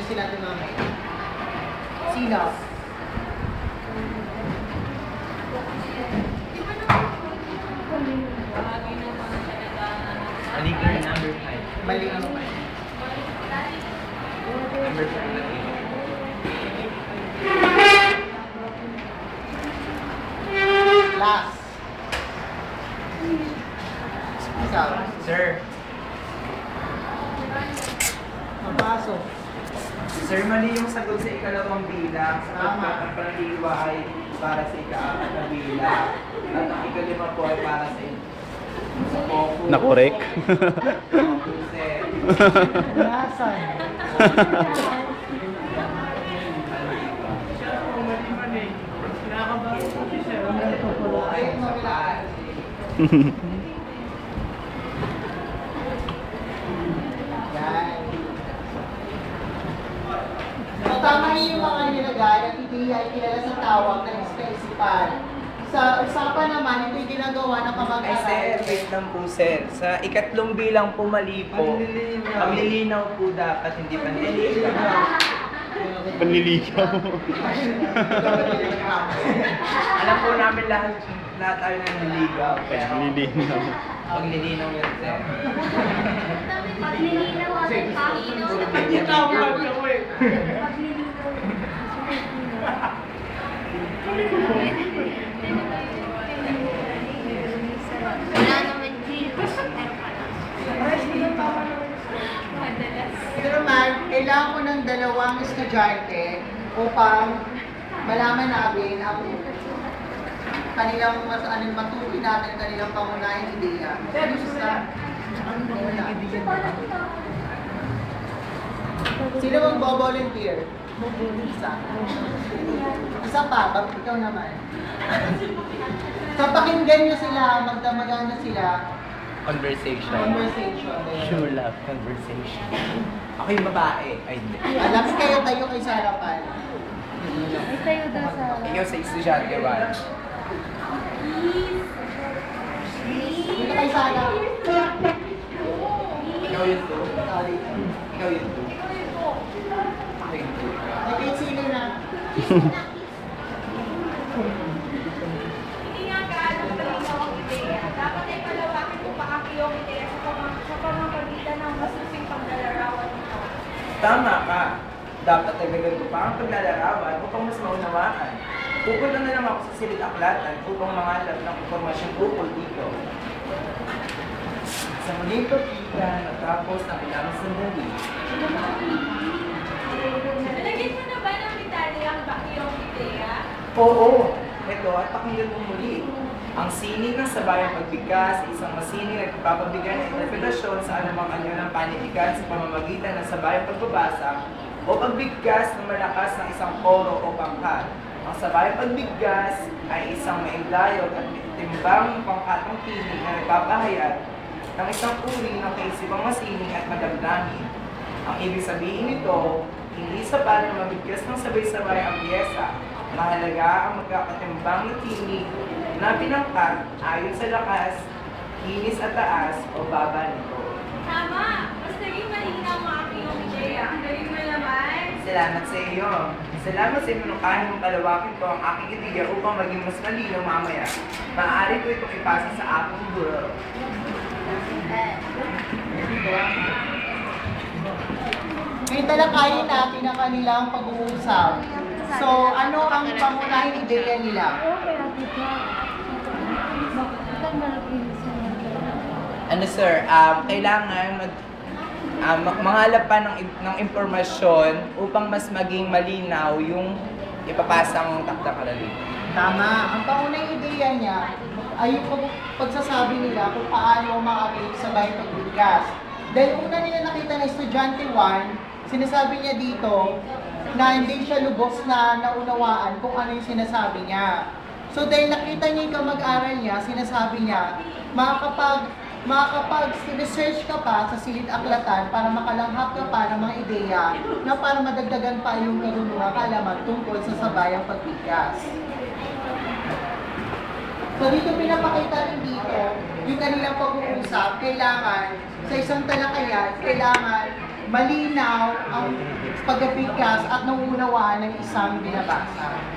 sila tumamay. Sino? Mali ka na number 5. Mali ang Number 5 na last. Ikaw. Sir. Mapasok. Sir, mali yung sagot sa ikalawang bilang. Tama. Ang pangaliwa ay para sa ikaapat na bilang. At ang ikalima po ay para sa focus. Na-correct. Nasaan? Yan. So, tama rin yung mga nilagay at ideya ay kilala sa tawag ng kaisipan. Sa usapan naman, ito'y ginagawa ng Ay, sir, pamag-aral. wait lang po, sir. Sa ikatlong bilang po mali po. Paglilinaw po dapat, hindi panliligaw. Panliligaw. Alam po namin lahat tayo nanliligaw. Pero Panlilinaw. paglilinaw yan, sir. Paglilinaw at panginaw sa wala naman dito. Pero man, kailangan ko ng dalawang estudyante upang malaman namin ang kanilang matukoy natin kanilang pangunahing ideya. Pero sa sino mag-volunteer? Isa. Isa pa, ikaw naman. So, pakinggan nyo sila, magdamagan na sila. Conversation. Conversation. Sure love, conversation. Ako yung babae. Ay, hindi. Alam kayo tayo kay sa harapan. Ay, tayo daw sa... Ikaw sa estudyante, Juan. Dito kay Sara. Ikaw yun to. Sorry. Ikaw yun to. Ako yun to. Ay, kahit sino na. Hindi nga gaano kalinaw ang ideya. Dapat ay palawakin kung paaki yung ideya sa pamamagitan ng masusing paglalarawan nito. Tama ka. Dapat ay gagawin ko pa ang paglalarawan upang mas maunawaan. Pupunta na lang ako sa silid-aklatan upang mangalap ng impormasyon ukol dito. Sa muling pagkita, natapos ang ilang sandali. Nalagyan mo na ba ng medalya ang iyong ideya? Oo, ito at pakinggan mo muli. Ang sining ng sabayang pagbigkas, isang masining na nagpapabigay ng interpretasyon sa anumang anyo ng panitikan sa pamamagitan ng sabayang pagbabasa o pagbigkas ng malakas ng isang koro o pangkat. Ang sabayang pagbigkas ay isang maiglayog at timbang pangkatong tinig na nagpapahayag ng isang uri ng kaisipang masining at madamdamin. Ang ibig sabihin nito, hindi sapat na mabigkas ng sabay-sabay ang piyesa. Mahalaga ang magkakatimbang na tinig na pinangkat ayon sa lakas, kinis at taas o baba nito. Tama! Mas naging malinaw ang aking ideya. Ang galing mo naman. Salamat sa iyo. Salamat sa inunukahin mong palawakin ko ang aking ideya upang maging mas malinaw mamaya. Maaari ko itong ipasa sa aking guro. Ngayon talakayin natin ang kanilang pag-uusap. So, ano ang pangunahing ideya nila? Ano sir, kailangan manghalap pa ng impormasyon upang mas maging malinaw yung ipapasang takdang aralin. Tama. Ang pangunahing ideya niya ay yung pagsasabi nila kung paano maaari sa bayan pagbigkas. Dahil una nila nakita na estudyante 1, sinasabi niya dito na hindi siya lubos na naunawaan kung ano yung sinasabi niya. So dahil nakita niya yung kamag-aral niya, sinasabi niya, makakapag-research ka pa sa silid-aklatan para makalanghap ka pa ng mga ideya na para madagdagan pa yung mga kaalaman tungkol sa sabayang pagbigkas. So dito pinapakita rin dito, yung kanilang pag-uusap, kailangan sa isang talakayan, kailangan malinaw ang pagbigkas at nauunawaan ng isang binabasa.